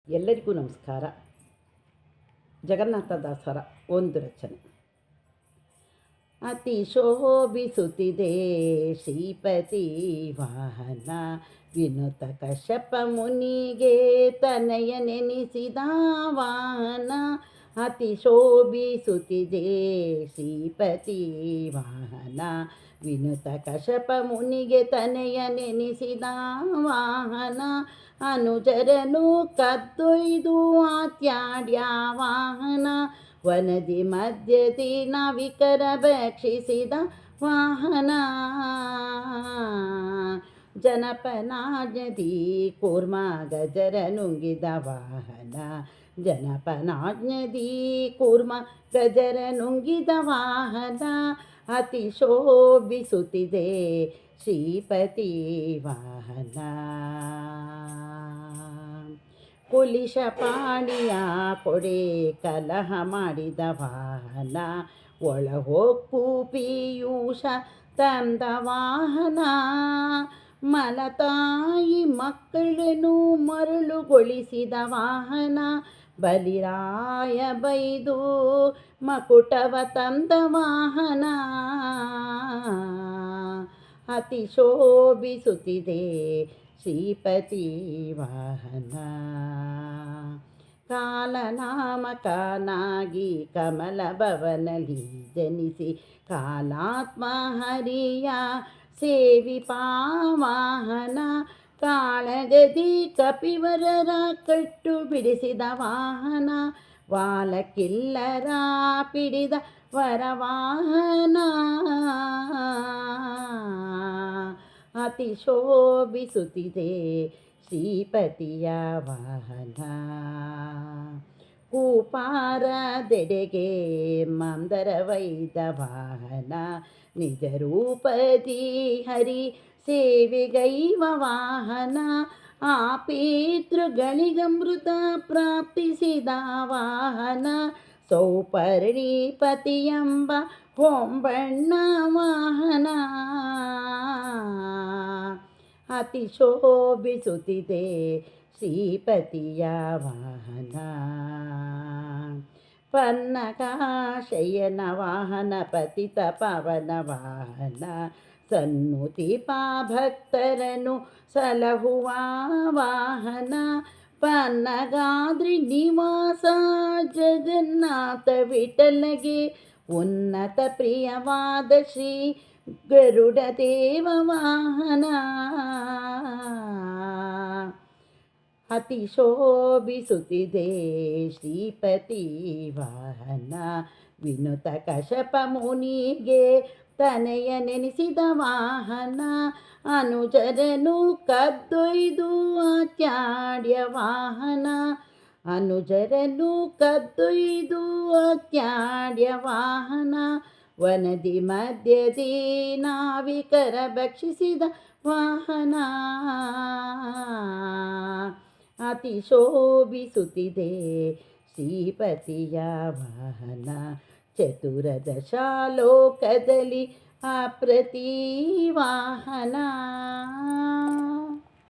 ಎಲ್ಲರಿಗೂ ನಮಸ್ಕಾರ. ಜಗನ್ನಾಥದಾಸರ ಒಂದು ರಚನೆ. ಅತಿ ಶೋಭಿಸುತ್ತಿದೆ ಶ್ರೀಪತಿ ವಾಹನ, ವಿನುತ ಕಶ್ಯಪ ಮುನಿಗೆ ತನಯ ನೆನೆಸಿದ ವಾಹನ. ಅತಿ ಶೋಭಿಸುತ್ತಿದೆ ಶ್ರೀಪತಿ ವಾಹನ, ವಿನುತ ಕಶ್ಯಪ ಮುನಿಗೆ ತನಯ ನೆನೆಸಿದ ವಾಹನ. ಅನುಜರನು ಕದ್ದೊಯ್ದು ಆತ್ಯಾಡ್ಯ ವಾಹನ, ವನದಿ ಮಧ್ಯದಿ ನಾವಿಕರ ಭಕ್ಷಿಸಿದ ವಾಹನ. ಜನಪನಾಜ್ಞದಿ ಕೂರ್ಮ ಗಜರ ನುಂಗಿದ ವಾಹನ, ಜನಪನಾಜ್ಞದಿ ಕೂರ್ಮ ಗಜರ ನುಂಗಿದ ವಾಹನ. ಅತಿ ಶೋಭಿಸುತ್ತಿದೆ ಶ್ರೀಪತಿ ವಾಹನ. ಕುಲಿಶ ಪಾಣಿಯ ಕೊಡೆ ಕಲಹ ಮಾಡಿದ ವಾಹನ, ಒಳಹೊಕ್ಕು ಪೀಯೂಷ ತಂದ ವಾಹನ. ಮಲತಾಯಿ ಮಕ್ಕಳನ್ನು ಮರಳುಗೊಳಿಸಿದ ವಾಹನ, ಬಲಿರಾಯ ಬೈದು ಮಕುಟವ ತಂದ ವಾಹನ. ಅತಿ ಶೋಭಿಸುತ್ತಿದೆ ಶ್ರೀಪತಿ ವಾಹನ. ಕಾಲನಾಮಕನಾಗಿ ಕಮಲ ಭವನಲಿ ಜನಿಸಿ, ಕಾಲಾತ್ಮ ಹರಿಯ ಸೇವಿಪ ವಾಹನ. ಕಾಳಗದಿ ಕಪಿವರರ ಕಟ್ಟು ಬಿಡಿಸಿದ ವಾಹನ, ವಾಲಕಿಲ್ಲರ ಪಿಡಿದ ವರವಾಹನ. ಅತಿ ಶೋಭಿಸುತ್ತಿದೆ ಶ್ರೀಪತಿಯ ವಾಹನ. ಕೂಪಾರದೆಡೆಗೆ ಮಂದರವೈದ ವಾಹನ, ನಿಜ ರೂಪದಿ ಹರಿ ಸೇವೆಗೈವ ವಾಹನ. ಆ ಪಿತೃಗಳಿಗಮೃತ ಪ್ರಾಪ್ತಿಸಿದ ವಾಹನ, ಸೌಪರ್ಣಿಪತಿಯೆಂಬ ಹೊಂಬಣ್ಣ ವಾಹನ. ಅತಿ ಶೋಭಿಸುತ್ತಿದೆ ಶ್ರೀಪತಿಯ ವಾಹನ. ಪನ್ನಕಾಶಯನ ವಾಹನ, ಪತಿತ ಪವನ ವಾಹನ. ಸನ್ನುತಿಪ ಭಕ್ತರನ್ನು ಸಲಹುವ ವಾಹನ, ಪನ್ನಗಾದ್ರಿ ನಿವಾಸ ಜಗನ್ನಾಥ ವಿಠಲಗೆ ಉನ್ನತ ಪ್ರಿಯವಾದ ಶ್ರೀ ಗರುಡ ದೇವ ವಾಹನ. ಅತಿ ಶೋಭಿಸುತ್ತಿದೆ ಶ್ರೀಪತಿ ವಾಹನ, ವಿನುತ ಕಶ್ಯಪ ಮುನಿಗೆ ತನಯ ನೆನೆಸಿದ ವಾಹನ. ಅನುಜರನು ಕದ್ದೊಯ್ದು ಆತ್ಯಾಡ್ಯ ವಾಹನ, ಅನುಜರನು ಕದ್ದೊಯ್ದು ಆತ್ಯಾಡ್ಯ ವಾಹನ. ವನದಿ ಮಧ್ಯದಿ ನಾವಿಕರ ಭಕ್ಷಿಸಿದ ವಾಹನ. ಅತಿ ಶೋಭಿಸುತ್ತಿದೆ ಶ್ರೀಪತಿಯ ವಾಹನ. ಚತುರದಶಾಲೋಕದಲ್ಲಿ ಅಪ್ರತಿ ವಾಹನ.